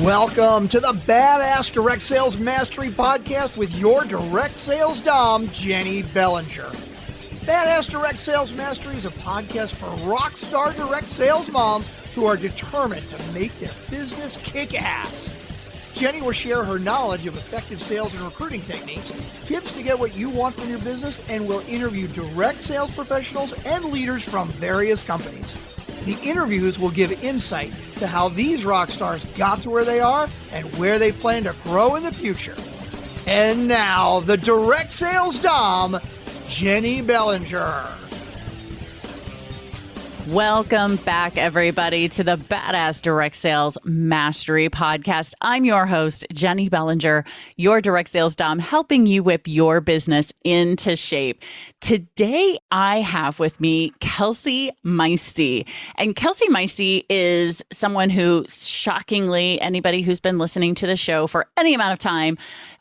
Welcome to the Badass Direct Sales Mastery Podcast with your direct sales dom, Jennie Bellinger. Badass Direct Sales Mastery is a podcast for rock star direct sales moms who are determined to make their business kick ass. Jennie will share her knowledge of effective sales and recruiting techniques, tips to get what you want from your business, and will interview direct sales professionals and leaders from various companies. The interviews will give insight to how these rock stars got to where they are and where they plan to grow in the future. And now, the direct sales dom, Jennie Bellinger. Welcome back, everybody, to the Badass Direct Sales Mastery Podcast. I'm your host, Jennie Bellinger, your direct sales dom, helping you whip your business into shape. Today, I have with me Kelsey Meiste. And Kelsey Meiste is someone who, shockingly, anybody who's been listening to the show for any amount of time,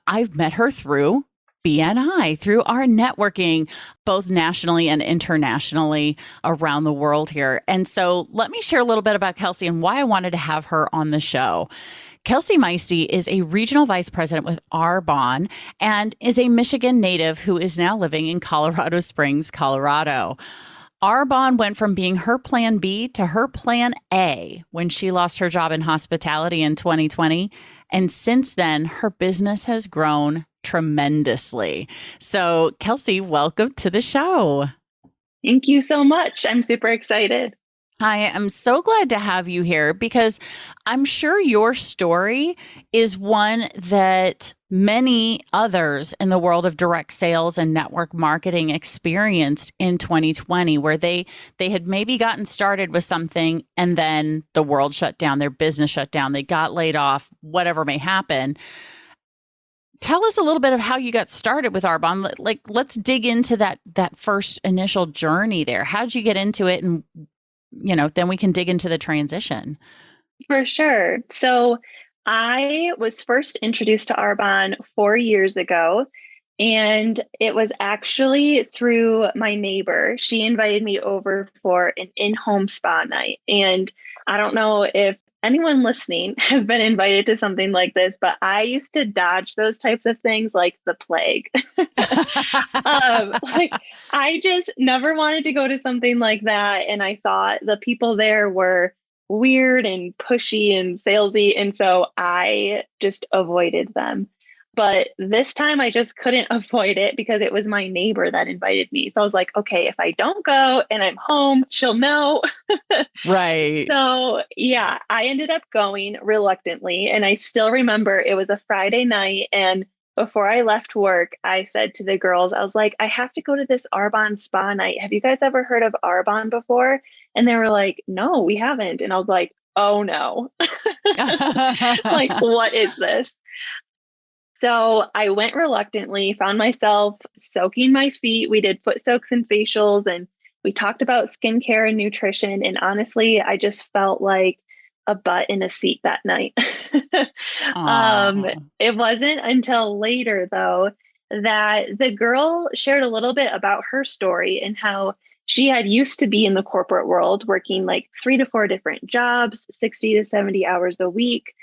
I've met her through BNI, through our networking, both nationally and internationally around the world here. And so let me share a little bit about Kelsey and why I wanted to have her on the show. Kelsey Meiste is a regional vice president with Arbonne and is a Michigan native who is now living in Colorado Springs, Colorado. Arbonne went from being her plan B to her plan A when she lost her job in hospitality in 2020. And since then, her business has grown tremendously. So, Kelsey, welcome to the show. Thank you so much. I'm super excited. I am so glad to have you here because I'm sure your story is one that many others in the world of direct sales and network marketing experienced in 2020, where they had maybe gotten started with something and then the world shut down, their business shut down, they got laid off, whatever may happen. Tell us a little bit of how you got started with Arbonne. Like, let's dig into that first initial journey there. How'd you get into it? And, then we can dig into the transition. For sure. So I was first introduced to Arbonne 4 years ago, and it was actually through my neighbor. She invited me over for an in-home spa night. And I don't know if anyone listening has been invited to something like this, but I used to dodge those types of things like the plague. I just never wanted to go to something like that. And I thought the people there were weird and pushy and salesy. And so I just avoided them. But this time I just couldn't avoid it because it was my neighbor that invited me. So I was like, okay, if I don't go and I'm home, she'll know. Right. So yeah, I ended up going reluctantly. And I still remember it was a Friday night. And before I left work, I said to the girls, I was like, I have to go to this Arbonne spa night. Have you guys ever heard of Arbonne before? And they were like, no, we haven't. And I was like, oh no, like, what is this? So I went reluctantly, found myself soaking my feet. We did foot soaks and facials, and we talked about skincare and nutrition. And honestly, I just felt like a butt in a seat that night. It wasn't until later, though, that the girl shared a little bit about her story and how she had used to be in the corporate world, working like 3 to 4 different jobs, 60 to 70 hours a week.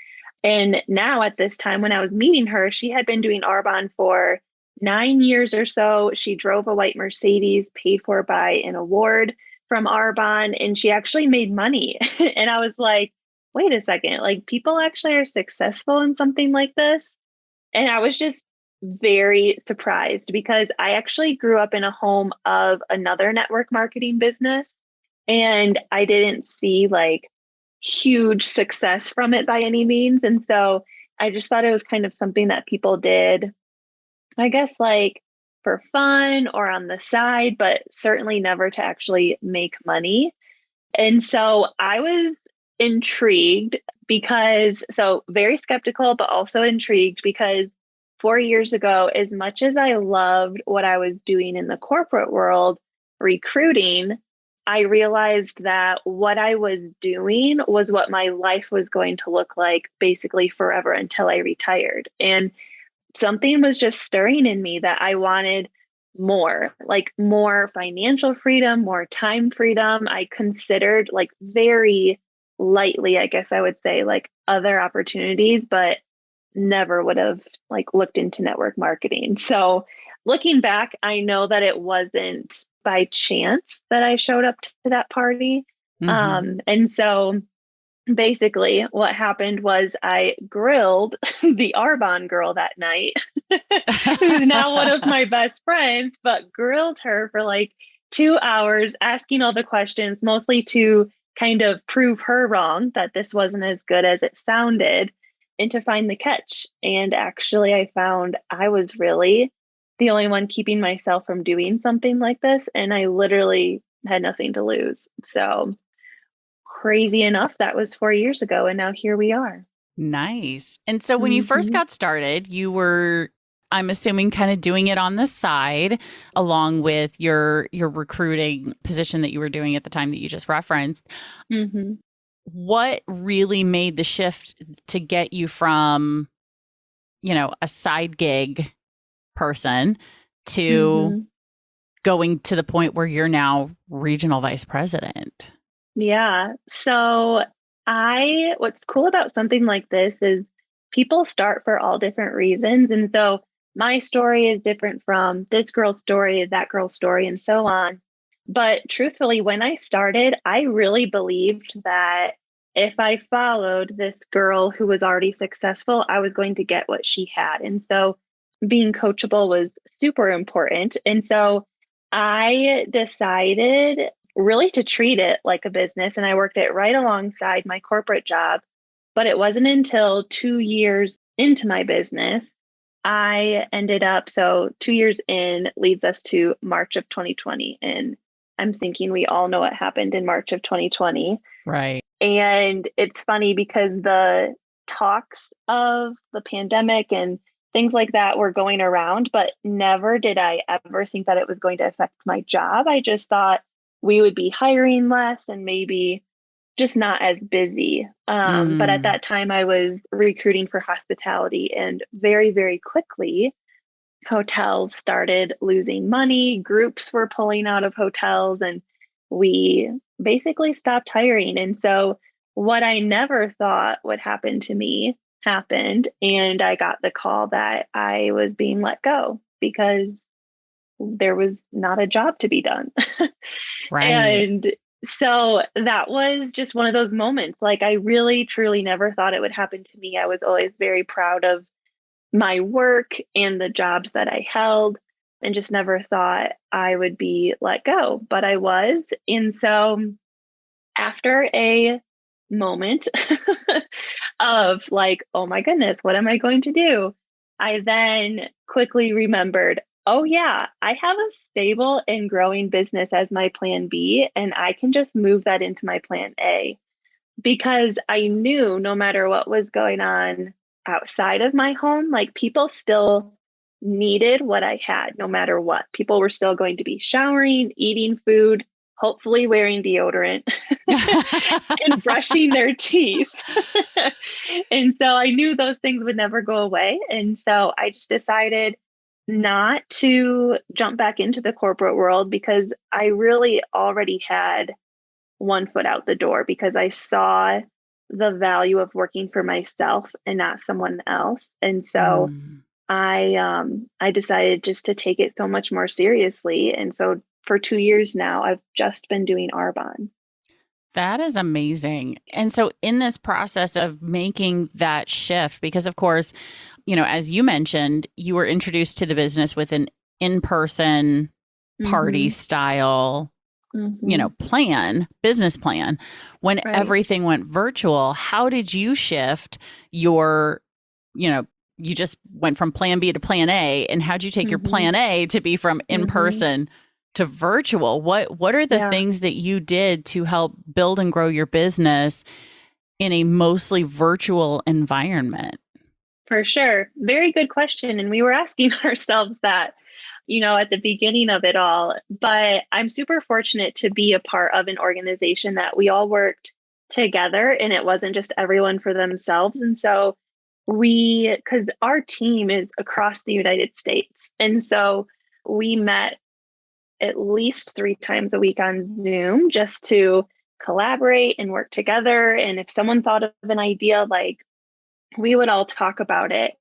And now at this time, when I was meeting her, she had been doing Arbonne for 9 years or so. She drove a white Mercedes paid for by an award from Arbonne, and she actually made money. And I was like, wait a second, like, people actually are successful in something like this? And I was just very surprised because I actually grew up in a home of another network marketing business, and I didn't see like huge success from it by any means. And so I just thought it was kind of something that people did, I guess, like for fun or on the side, but certainly never to actually make money. And so I was intrigued very skeptical, but also intrigued because 4 years ago, as much as I loved what I was doing in the corporate world, recruiting, I realized that what I was doing was what my life was going to look like basically forever until I retired. And something was just stirring in me that I wanted more, like more financial freedom, more time freedom. I considered like very lightly, I guess I would say, like other opportunities, but never would have like looked into network marketing. So looking back, I know that it wasn't by chance that I showed up to that party. Mm-hmm. And so basically what happened was I grilled the Arbonne girl that night, who's now one of my best friends, but grilled her for like 2 hours, asking all the questions, mostly to kind of prove her wrong that this wasn't as good as it sounded and to find the catch. And actually, I found I was really the only one keeping myself from doing something like this. And I literally had nothing to lose. So crazy enough, that was 4 years ago. And now here we are. Nice. And so when you first Mhm. got started, you were, I'm assuming, kind of doing it on the side along with your recruiting position that you were doing at the time that you just referenced. Mhm. What really made the shift to get you from, a side gig person to Mhm. going to the point where you're now regional vice president? Yeah. So what's cool about something like this is people start for all different reasons. And so my story is different from this girl's story, that girl's story, and so on. But truthfully, when I started, I really believed that if I followed this girl who was already successful, I was going to get what she had. And so being coachable was super important. And so I decided really to treat it like a business. And I worked it right alongside my corporate job. But it wasn't until 2 years into my business, I ended up, so 2 years in leads us to March of 2020. And I'm thinking we all know what happened in March of 2020. Right. And it's funny because the talks of the pandemic and things like that were going around, but never did I ever think that it was going to affect my job. I just thought we would be hiring less and maybe just not as busy. But at Mm, that time, I was recruiting for hospitality, and very, very quickly, hotels started losing money. Groups were pulling out of hotels, and we basically stopped hiring. And so, what I never thought would happen to me happened. And I got the call that I was being let go because there was not a job to be done. right. And so that was just one of those moments. Like, I really, truly never thought it would happen to me. I was always very proud of my work and the jobs that I held, and just never thought I would be let go, but I was. And so after a moment of like, oh my goodness, what am I going to do? I then quickly remembered, oh yeah, I have a stable and growing business as my plan B, and I can just move that into my plan A because I knew no matter what was going on outside of my home, like people still needed what I had no matter what. People were still going to be showering, eating food, hopefully wearing deodorant and brushing their teeth. And so I knew those things would never go away. And so I just decided not to jump back into the corporate world because I really already had one foot out the door because I saw the value of working for myself and not someone else. And so Mm. I decided just to take it so much more seriously. And so for 2 years now, I've just been doing Arbonne. That is amazing. And so, in this process of making that shift, because of course, as you mentioned, you were introduced to the business with an in person party Mm-hmm. style, Mm-hmm. business plan. When Right. everything went virtual, how did you shift your, you know, you just went from plan B to plan A, and how'd you take your Mm-hmm. plan A to be from in Mm-hmm. person to virtual? What are the Yeah, things that you did to help build and grow your business in a mostly virtual environment? for sure. Very good question. And we were asking ourselves that, at the beginning of it all. But I'm super fortunate to be a part of an organization that we all worked together and it wasn't just everyone for themselves. And so because our team is across the United States. And so we met at least 3 times a week on Zoom just to collaborate and work together. And if someone thought of an idea, like we would all talk about it.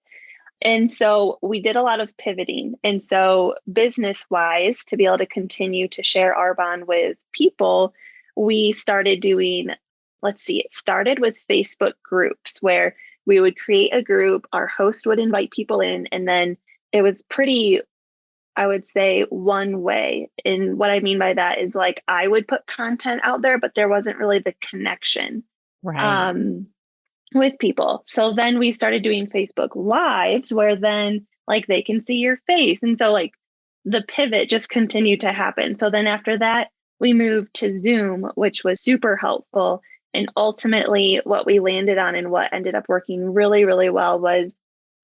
And so we did a lot of pivoting. And so business wise, to be able to continue to share Arbonne with people, we started doing, it started with Facebook groups where we would create a group, our host would invite people in, and then it was pretty, I would say, one way. And what I mean by that is like I would put content out there, but there wasn't really the connection. Right. With people. So then we started doing Facebook Lives where then like they can see your face. And so like the pivot just continued to happen. So then after that, we moved to Zoom, which was super helpful. And ultimately, what we landed on and what ended up working really, really well was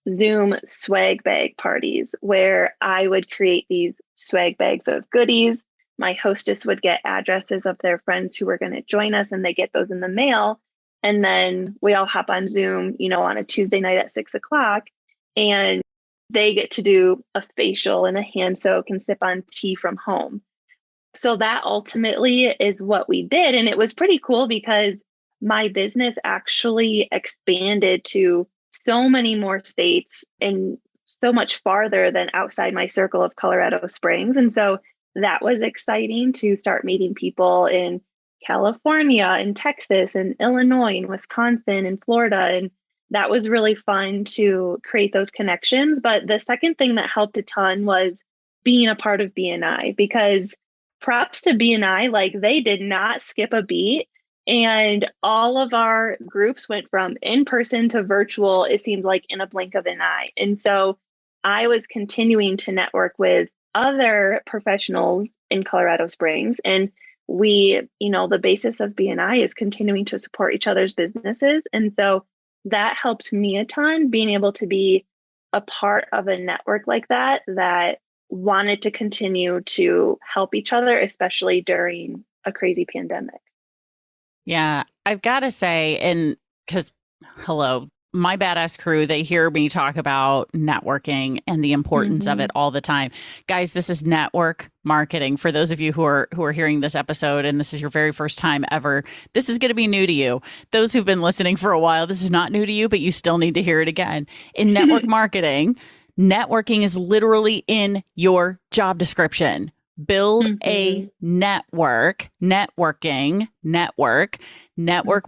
Zoom swag bag parties, where I would create these swag bags of goodies. My hostess would get addresses of their friends who were going to join us, and they get those in the mail. And then we all hop on Zoom, on a Tuesday night at 6 o'clock, and they get to do a facial and a hand soak and sip on tea from home. So that ultimately is what we did. And it was pretty cool because my business actually expanded to so many more states and so much farther than outside my circle of Colorado Springs. And so that was exciting to start meeting people in California and Texas and Illinois and Wisconsin and Florida. And that was really fun to create those connections. But the second thing that helped a ton was being a part of BNI, because props to BNI, like they did not skip a beat. And all of our groups went from in-person to virtual, it seemed like in a blink of an eye. And so I was continuing to network with other professionals in Colorado Springs. And we, the basis of BNI is continuing to support each other's businesses. And so that helped me a ton, being able to be a part of a network like that wanted to continue to help each other, especially during a crazy pandemic. Yeah, I've got to say, and because, hello, my badass crew, they hear me talk about networking and the importance of it all the time. Guys, this is network marketing. For those of you who are hearing this episode and this is your very first time ever, this is going to be new to you. Those who've been listening for a while, this is not new to you, but you still need to hear it again. In network marketing, networking is literally in your job description. Build a network, network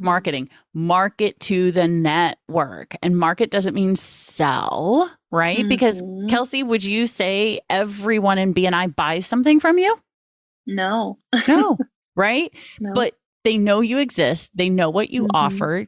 marketing, market to the network. And market doesn't mean sell, right? Because Kelsey, would you say everyone in BNI buys something from you? No. No, right? No. But they know you exist. They know what you offer.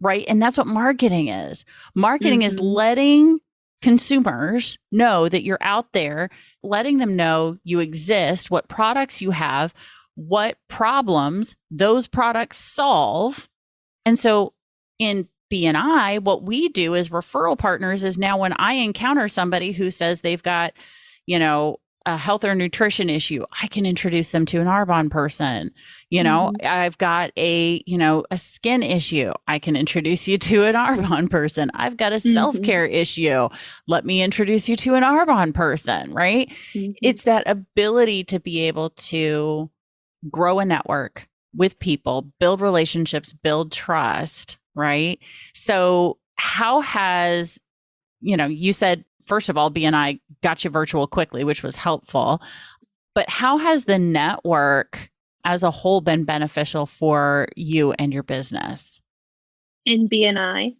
Right? And that's what marketing is. Marketing is letting consumers know that you're out there, letting them know you exist, what products you have, what problems those products solve. And so in BNI, what we do as referral partners is now when I encounter somebody who says they've got, a health or nutrition issue, I can introduce them to an Arbonne person. I've got a skin issue. I can introduce you to an Arbonne person. I've got a self-care issue. Let me introduce you to an Arbonne person, right? It's that ability to be able to grow a network with people, build relationships, build trust, right? So how has, you said, first of all, BNI got you virtual quickly, which was helpful. But how has the network as a whole been beneficial for you and your business? In BNI?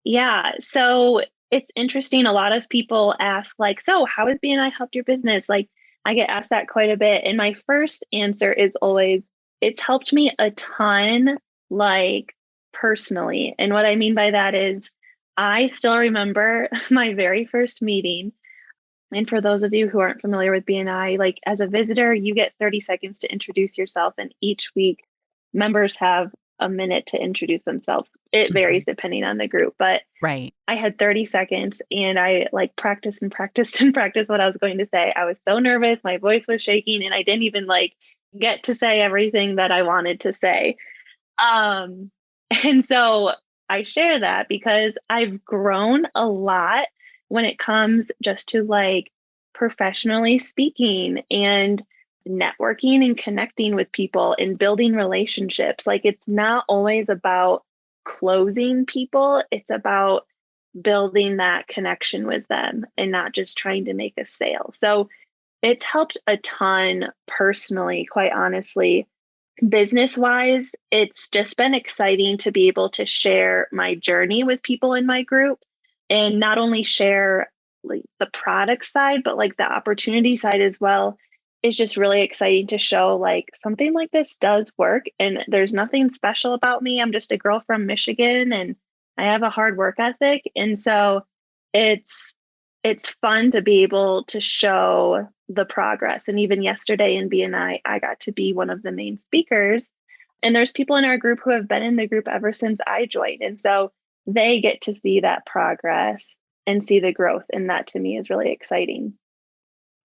Yeah. So it's interesting. A lot of people ask, like, so how has BNI helped your business? Like, I get asked that quite a bit. And my first answer is always, it's helped me a ton, like personally. And what I mean by that is, I still remember my very first meeting. And for those of you who aren't familiar with BNI, like as a visitor, you get 30 seconds to introduce yourself. And each week, members have a minute to introduce themselves. It varies depending on the group, but right. I had 30 seconds and I like practiced and practiced and practiced what I was going to say. I was so nervous. My voice was shaking and I didn't even like get to say everything that I wanted to say. And so I share that because I've grown a lot when it comes just to like professionally speaking and networking and connecting with people and building relationships. Like it's not always about closing people, it's about building that connection with them and not just trying to make a sale. So it's helped a ton personally, quite honestly. Business wise, it's just been exciting to be able to share my journey with people in my group and not only share like the product side, but like the opportunity side as well. It's just really exciting to show like something like this does work and there's nothing special about me. I'm just a girl from Michigan and I have a hard work ethic. And so it's it's fun to be able to show the progress. And even yesterday in BNI, I got to be one of the main speakers. And there's people in our group who have been in the group ever since I joined. And so they get to see that progress and see the growth. And that to me is really exciting.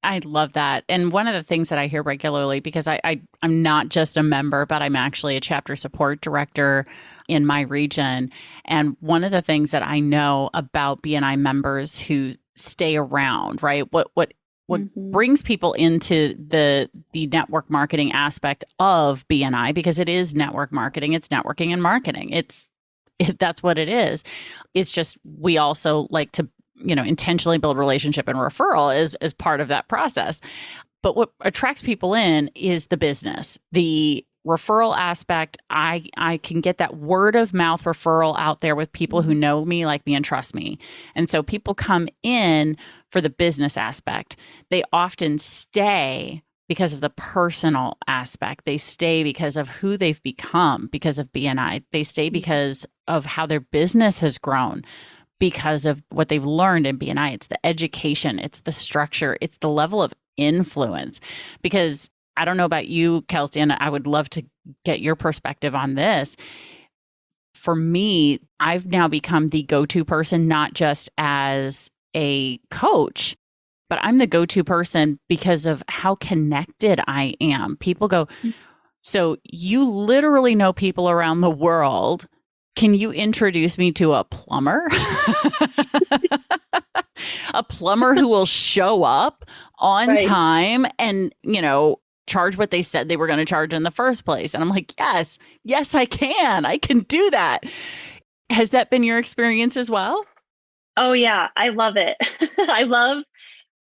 I love that. And one of the things that I hear regularly, because I'm not just a member, but I'm actually a chapter support director in my region. And one of the things that I know about BNI members who stay around, right? What brings people into the network marketing aspect of BNI, because it is network marketing, it's networking and marketing. That's what it is. It's just we also like to intentionally build relationship and referral as part of that process. But what attracts people in is the business, the referral aspect. I can get that word of mouth referral out there with people who know me, like me, and trust me. And so people come in for the business aspect. They often stay because of the personal aspect. They stay because of who they've become because of BNI. They stay because of how their business has grown, because of what they've learned in BNI. It's the education, it's the structure, it's the level of influence. Because I don't know about you, Kelsey, and I would love to get your perspective on this. For me, I've now become the go-to person, not just as a coach, but I'm the go-to person because of how connected I am. People go, so you literally know people around the world. Can you introduce me to a plumber? A plumber who will show up on time and, charge what they said they were going to charge in the first place. And I'm like, yes, I can. I can do that. Has that been your experience as well? Oh, yeah. I love it.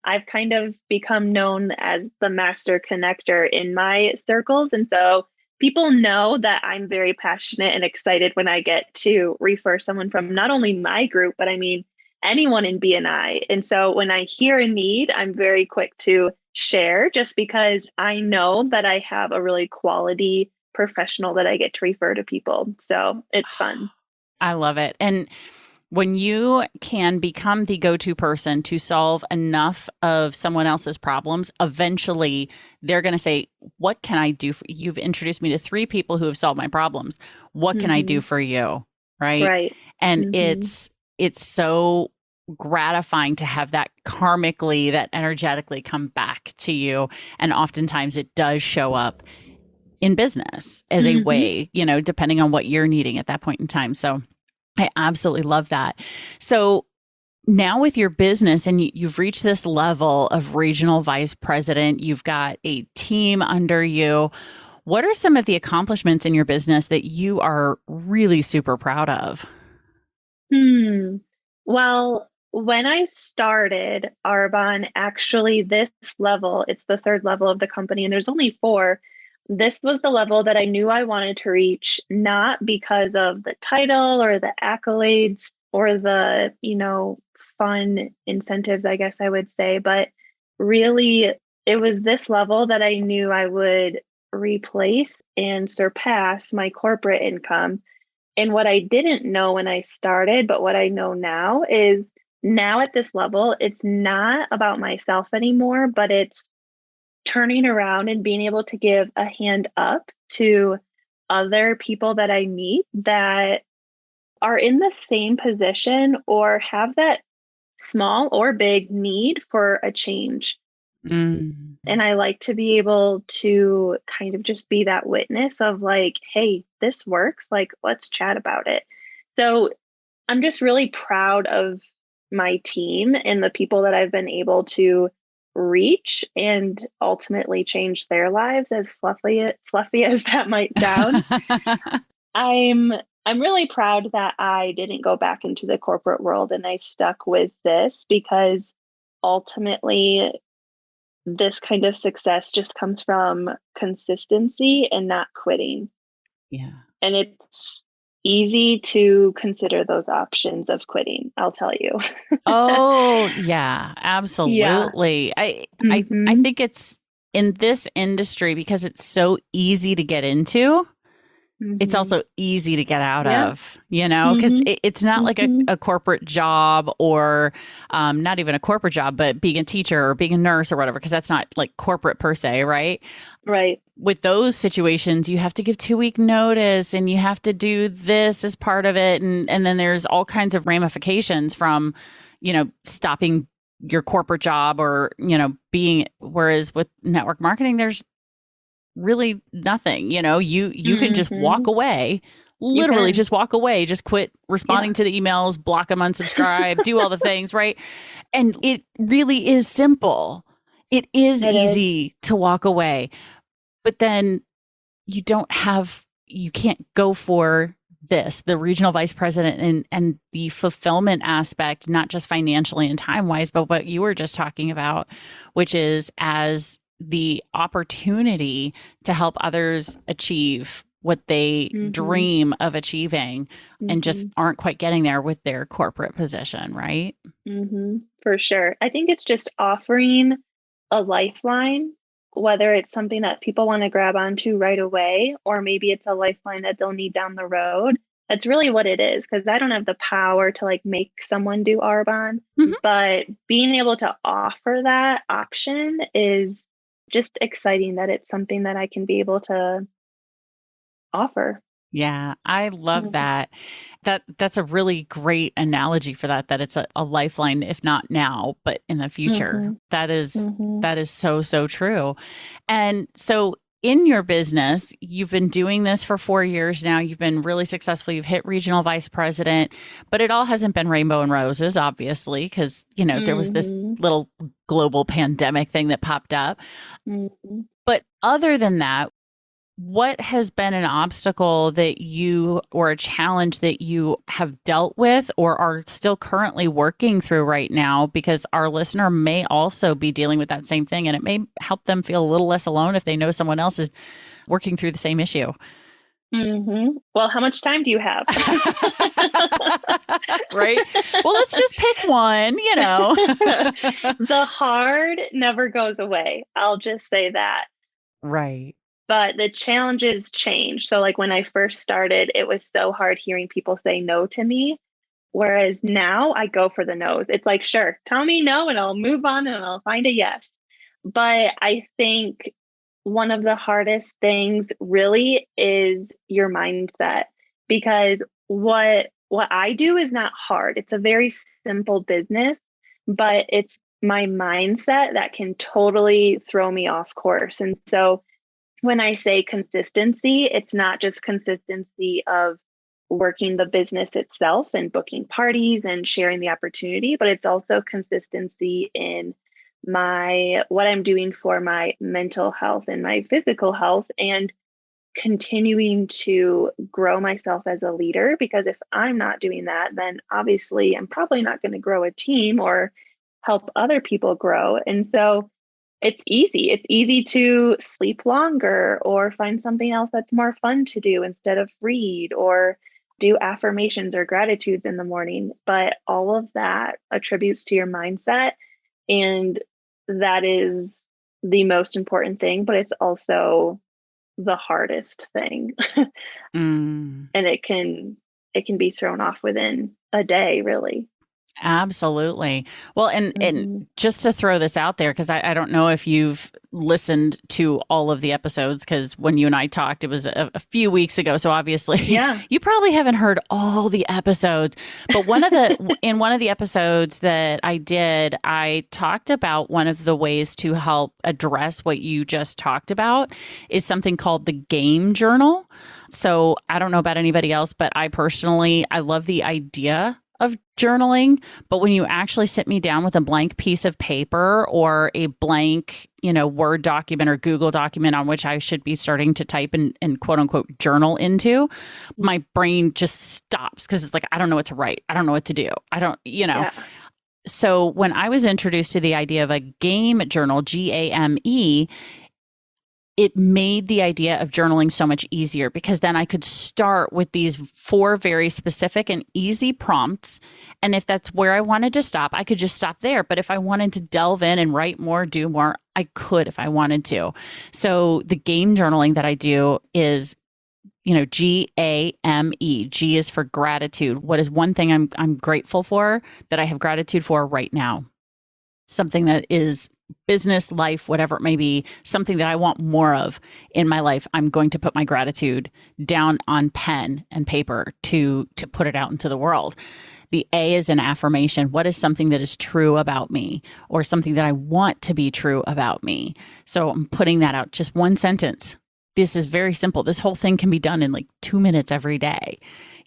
I've kind of become known as the master connector in my circles. And so people know that I'm very passionate and excited when I get to refer someone from not only my group, but I mean, anyone in BNI. And so when I hear a need, I'm very quick to share just because I know that I have a really quality professional that I get to refer to people. So it's fun. I love it. And when you can become the go-to person to solve enough of someone else's problems, eventually they're going to say, what can I do? You've introduced me to 3 people who have solved my problems. What can I do for you? Right. And it's so gratifying to have that karmically, that energetically come back to you. And oftentimes it does show up in business as a way, depending on what you're needing at that point in time. So I absolutely love that. So now with your business and you've reached this level of regional vice president, you've got a team under you. What are some of the accomplishments in your business that you are really super proud of? Well, when I started Arbonne, actually this level, it's the 3rd level of the company, and there's only 4. This was the level that I knew I wanted to reach, not because of the title or the accolades or the, fun incentives, I guess I would say, but really it was this level that I knew I would replace and surpass my corporate income. And what I didn't know when I started, but what I know now is now at this level, it's not about myself anymore, but it's turning around and being able to give a hand up to other people that I meet that are in the same position or have that small or big need for a change. And I like to be able to kind of just be that witness of like, hey, this works. Like, let's chat about it. So I'm just really proud of my team and the people that I've been able to reach and ultimately change their lives, as fluffy as that might sound. I'm really proud that I didn't go back into the corporate world and I stuck with this, because ultimately this kind of success just comes from consistency and not quitting. Yeah. And it's easy to consider those options of quitting, I'll tell you. Oh, yeah, Yeah. absolutely. I Hmm. think it's in this industry because it's so easy to get into. It's Hmm. also easy to get out Yeah. of, you know, because Hmm. it's not like Hmm. a corporate job or not even a corporate job, but being a teacher or being a nurse or whatever, because that's not like corporate per se, right? Right. With those situations, you have to give 2-week notice and you have to do this as part of it. And then there's all kinds of ramifications from, stopping your corporate job or, being, whereas with network marketing, there's really nothing, you can just Hmm. walk away, You literally can. just walk away, just quit Yeah. responding to the emails, block them, unsubscribe, do all the things, right? And it really is simple. It is It is. easy to walk away, but then you can't go for the regional vice president and the fulfillment aspect, not just financially and time wise, but what you were just talking about, which is as the opportunity to help others achieve what they Hmm. dream of achieving and just Hmm. aren't quite getting there with their corporate position, right? Hmm. For sure. I think it's just offering a lifeline, whether it's something that people want to grab onto right away, or maybe it's a lifeline that they'll need down the road. That's really what it is, because I don't have the power to like make someone do Arbonne, Mhm. but being able to offer that option is just exciting, that it's something that I can be able to offer. Yeah, I love Mhm. that. That's a really great analogy for that it's a lifeline, if not now, but in the future. Mhm. That is Mhm. that is so, so true. And so in your business, you've been doing this for 4 years now. You've been really successful. You've hit regional vice president, but it all hasn't been rainbow and roses, obviously, because, there was this Mhm. little global pandemic thing that popped up. Mhm. But other than that, what has been an obstacle that you or a challenge that you have dealt with or are still currently working through right now? Because our listener may also be dealing with that same thing and it may help them feel a little less alone if they know someone else is working through the same issue. Mhm. Well, how much time do you have? Right? Well, let's just pick one. The hard never goes away. I'll just say that. Right. But the challenges change. So, like when I first started, it was so hard hearing people say no to me. Whereas now I go for the no's. It's like, sure, tell me no and I'll move on and I'll find a yes. But I think one of the hardest things really is your mindset, because what I do is not hard. It's a very simple business, but it's my mindset that can totally throw me off course. And so when I say consistency, it's not just consistency of working the business itself and booking parties and sharing the opportunity, but it's also consistency in my what I'm doing for my mental health and my physical health, and continuing to grow myself as a leader, because if I'm not doing that, then obviously I'm probably not going to grow a team or help other people grow. And so it's easy. It's easy to sleep longer or find something else that's more fun to do instead of read or do affirmations or gratitudes in the morning. But all of that attributes to your mindset. And that is the most important thing, but it's also the hardest thing. Mm. And it can be thrown off within a day, really. Absolutely. Well, and Hmm. just to throw this out there, because I don't know if you've listened to all of the episodes, because when you and I talked, it was a few weeks ago. So obviously Yeah. you probably haven't heard all the episodes. But in one of the episodes that I did, I talked about one of the ways to help address what you just talked about is something called the game journal. So I don't know about anybody else, but I love the idea of journaling, but when you actually sit me down with a blank piece of paper or a blank, Word document or Google document on which I should be starting to type and quote unquote journal into, my brain just stops because it's like, I don't know what to write. I don't know what to do. I don't. Yeah. So when I was introduced to the idea of a game journal, GAME, it made the idea of journaling so much easier because then I could start with these 4 very specific and easy prompts. And if that's where I wanted to stop, I could just stop there. But if I wanted to delve in and write more, do more, I could if I wanted to. So the game journaling that I do is, GAME. G is for gratitude. What is one thing I'm grateful for that I have gratitude for right now? Something that is business, life, whatever it may be, something that I want more of in my life. I'm going to put my gratitude down on pen and paper to put it out into the world. The A is an affirmation. What is something that is true about me or something that I want to be true about me? So I'm putting that out, just one sentence. This is very simple. This whole thing can be done in like 2 minutes every day.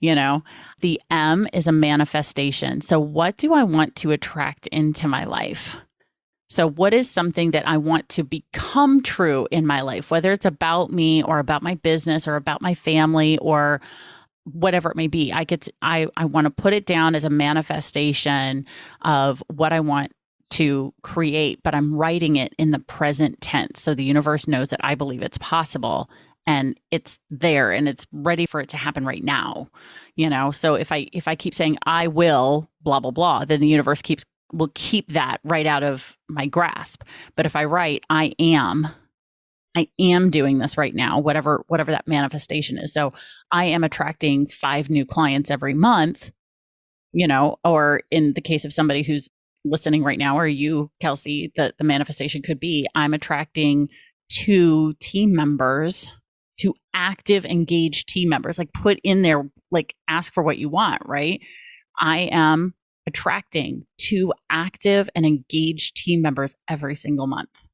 The M is a manifestation. So what do I want to attract into my life? So what is something that I want to become true in my life, whether it's about me or about my business or about my family or whatever it may be? I want to put it down as a manifestation of what I want to create, but I'm writing it in the present tense. So the universe knows that I believe it's possible and it's there and it's ready for it to happen right now. So if I keep saying I will blah, blah, blah, then the universe will keep that right out of my grasp. But if I write, I am doing this right now, whatever that manifestation is. So I am attracting 5 new clients every month, or in the case of somebody who's listening right now, or you, Kelsey, the manifestation could be, I'm attracting 2 team members, 2 active, engaged team members, like put in there, like ask for what you want, right? I am attracting 2 active and engaged team members every single month,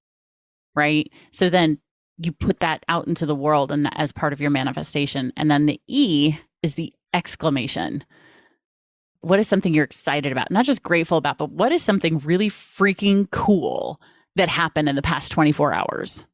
right? So then you put that out into the world and as part of your manifestation. And then the E is the exclamation. What is something you're excited about? Not just grateful about, but what is something really freaking cool that happened in the past 24 hours?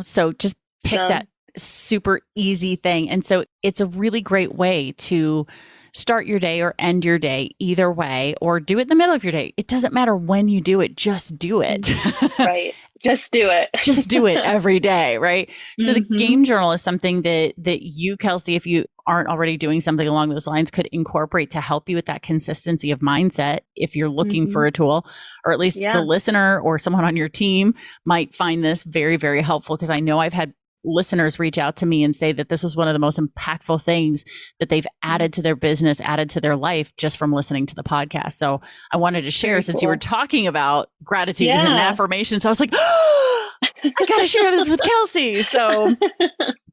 So just pick that super easy thing. And so it's a really great way to start your day or end your day either way, or do it in the middle of your day. It doesn't matter when you do it, just do it. Right. Just do it. Just do it every day, right? So the game journal is something that you, Kelsey, if you aren't already doing something along those lines, could incorporate to help you with that consistency of mindset if you're looking for a tool, or at least the listener or someone on your team might find this very, very helpful, because I know I've had listeners reach out to me and say that this was one of the most impactful things that they've added to their business, added to their life just from listening to the podcast. So I wanted to share, since you were talking about gratitude and affirmations, I was like, oh, I got to share this with Kelsey. So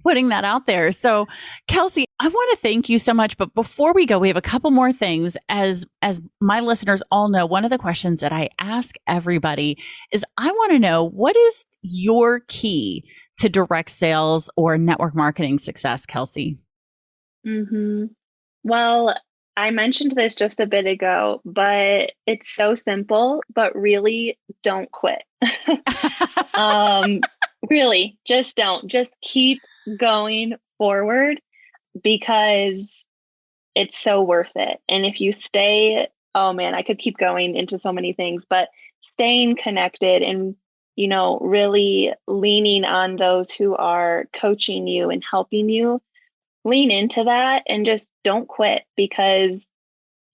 putting that out there. So Kelsey, I want to thank you so much. But before we go, we have a couple more things. As my listeners all know, one of the questions that I ask everybody is, I want to know, what is your key to direct sales or network marketing success, Kelsey? Well, I mentioned this just a bit ago, but it's so simple, but really don't quit. Really, just don't. Just keep going forward, because it's so worth it. And if you stay, oh man, I could keep going into so many things, but staying connected and, really leaning on those who are coaching you and helping you, lean into that and just don't quit, because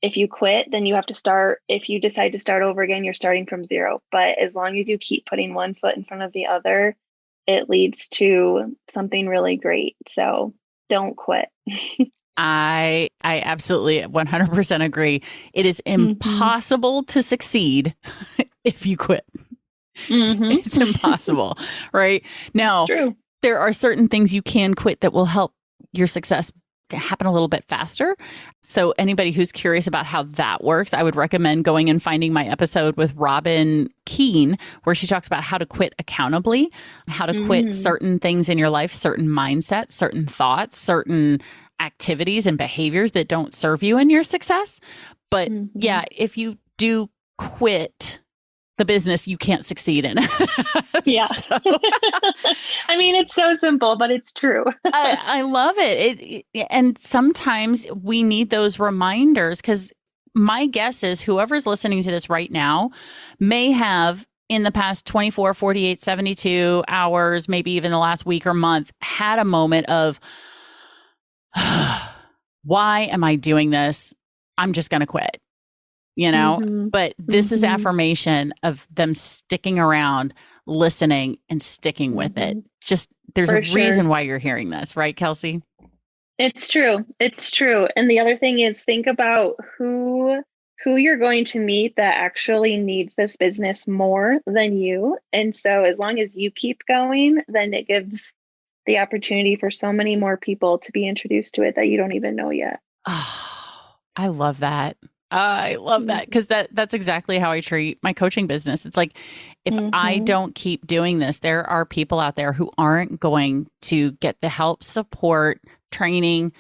if you quit, then you have to start. If you decide to start over again, you're starting from zero. But as long as you keep putting one foot in front of the other, it leads to something really great. So don't quit. I absolutely 100% agree. It is impossible to succeed if you quit. It's impossible, right? Now, there are certain things you can quit that will help your success happen a little bit faster. So anybody who's curious about how that works, I would recommend going and finding my episode with Robin Keene, where she talks about how to quit accountably, how to quit certain things in your life, certain mindsets, certain thoughts, certain activities and behaviors that don't serve you in your success. But Mm-hmm. if you do quit the business, you can't succeed in it. Yeah. So, I mean, it's so simple, but it's true. I love it. And sometimes we need those reminders, because my guess is whoever's listening to this right now may have in the past 24, 48, 72 hours, maybe even the last week or month, had a moment of, why am I doing this? I'm just going to quit, Mm-hmm. But this is Mm-hmm. affirmation of them sticking around, listening, and sticking with it. Mm-hmm. Just there's For a sure. reason why you're hearing this, right, Kelsey? It's true. It's true. And the other thing is think about who you're going to meet that actually needs this business more than you. And so as long as you keep going, then it gives the opportunity for so many more people to be introduced to it that you don't even know yet. Oh, I love that. I love that, Mm-hmm. because that's exactly how I treat my coaching business. It's like, if I Mm-hmm. don't keep doing this, there are people out there who aren't going to get the help, support, training,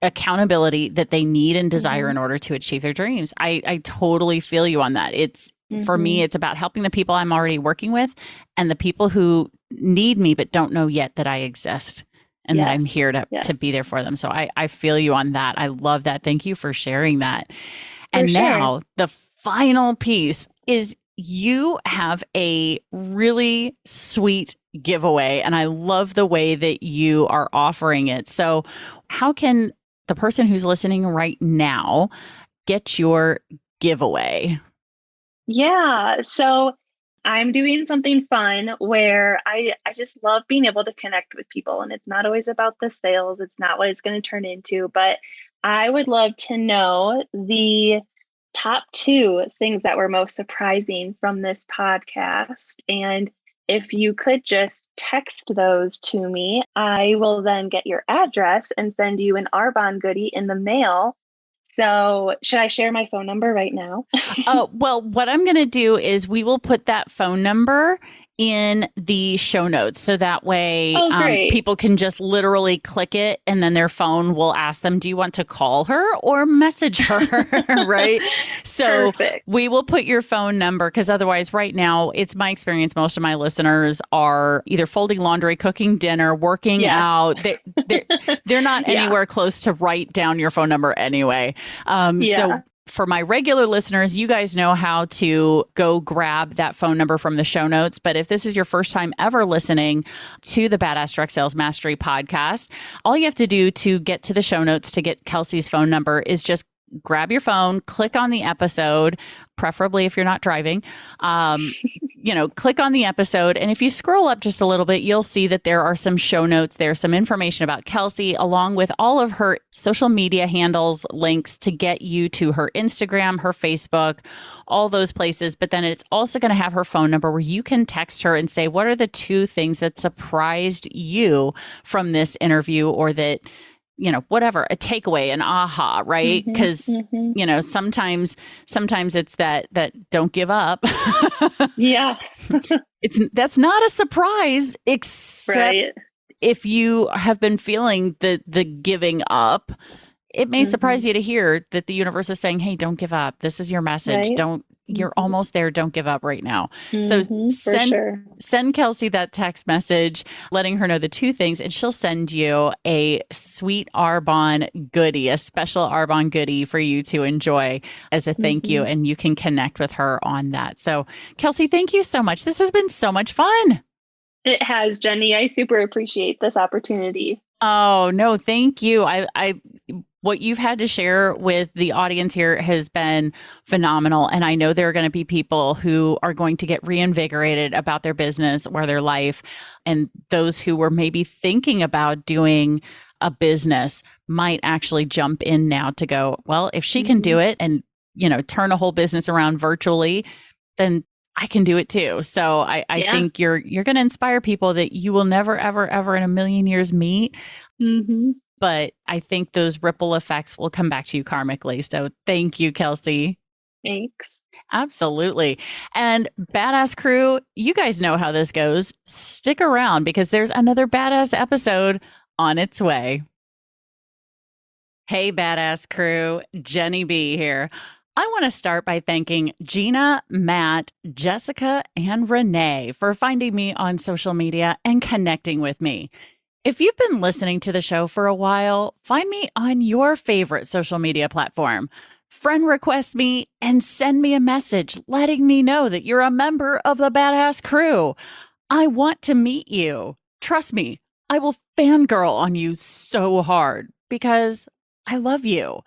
accountability that they need and desire Mm-hmm. in order to achieve their dreams. I totally feel you on that. It's for Mm-hmm. me, it's about helping the people I'm already working with and the people who need me but don't know yet that I exist and that Yes. I'm here to Yes. be there for them. So I feel you on that. I love that. Thank you for sharing that. For And sure. now the final piece is you have a really sweet giveaway, and I love the way that you are offering it. So, how can the person who's listening right now get your giveaway? Yeah. So I'm doing something fun where I just love being able to connect with people. And it's not always about the sales, it's not what it's going to turn into. But I would love to know the top two things that were most surprising from this podcast. And if you could just text those to me, I will then get your address and send you an Arbonne goodie in the mail. So, should I share my phone number right now? Well, what I'm going to do is we will put that phone number in the show notes. So that way Oh, great. people can just literally click it and then their phone will ask them, do you want to call her or message her? Right. So Perfect. we will put your phone number, because otherwise right now it's my experience. Most of my listeners are either folding laundry, cooking dinner, working Yes. out. They're not Yeah. anywhere close to write down your phone number anyway. So for my regular listeners, you guys know how to go grab that phone number from the show notes. But if this is your first time ever listening to the Badass Direct Sales Mastery podcast, all you have to do to get to the show notes to get Kelsey's phone number is just grab your phone, click on the episode, preferably if you're not driving. Click on the episode. And if you scroll up just a little bit, you'll see that there are some show notes. There's some information about Kelsey, along with all of her social media handles, links to get you to her Instagram, her Facebook, all those places. But then it's also going to have her phone number where you can text her and say, what are the two things that surprised you from this interview, or that, whatever, a takeaway, an aha, right? Because, sometimes it's that don't give up. Yeah. That's not a surprise, except Right. if you have been feeling the giving up. It may surprise you to hear that the universe is saying, hey, don't give up. This is your message. Right. You're almost there. Don't give up right now. So For sure. send Kelsey that text message, letting her know the two things, and she'll send you a sweet Arbonne goodie, a special Arbonne goodie for you to enjoy as a thank you. And you can connect with her on that. So Kelsey, thank you so much. This has been so much fun. It has, Jenny. I super appreciate this opportunity. Oh, no, thank you. What you've had to share with the audience here has been phenomenal. And I know there are going to be people who are going to get reinvigorated about their business or their life. And those who were maybe thinking about doing a business might actually jump in now to go, well, if she can do it and, turn a whole business around virtually, then I can do it too. So I think you're going to inspire people that you will never, ever, ever in a million years meet. But I think those ripple effects will come back to you karmically. So thank you, Kelsey. Thanks. Absolutely. And Badass Crew, you guys know how this goes. Stick around because there's another badass episode on its way. Hey, badass crew, Jenny B here. I want to start by thanking Gina, Matt, Jessica, and Renee for finding me on social media and connecting with me. If you've been listening to the show for a while, find me on your favorite social media platform. Friend request me and send me a message letting me know that you're a member of the badass crew. I want to meet you. Trust me, I will fangirl on you so hard because I love you.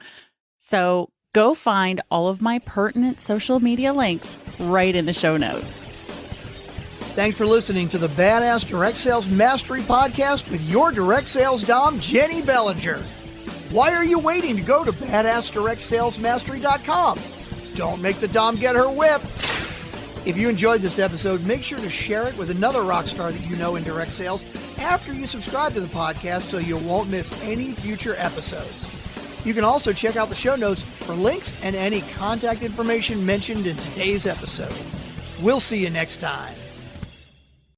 So go find all of my pertinent social media links right in the show notes. Thanks for listening to the Badass Direct Sales Mastery Podcast with your direct sales dom, Jenny Bellinger. Why are you waiting to go to badassdirectsalesmastery.com? Don't make the dom get her whip. If you enjoyed this episode, make sure to share it with another rock star that you know in direct sales after you subscribe to the podcast so you won't miss any future episodes. You can also check out the show notes for links and any contact information mentioned in today's episode. We'll see you next time.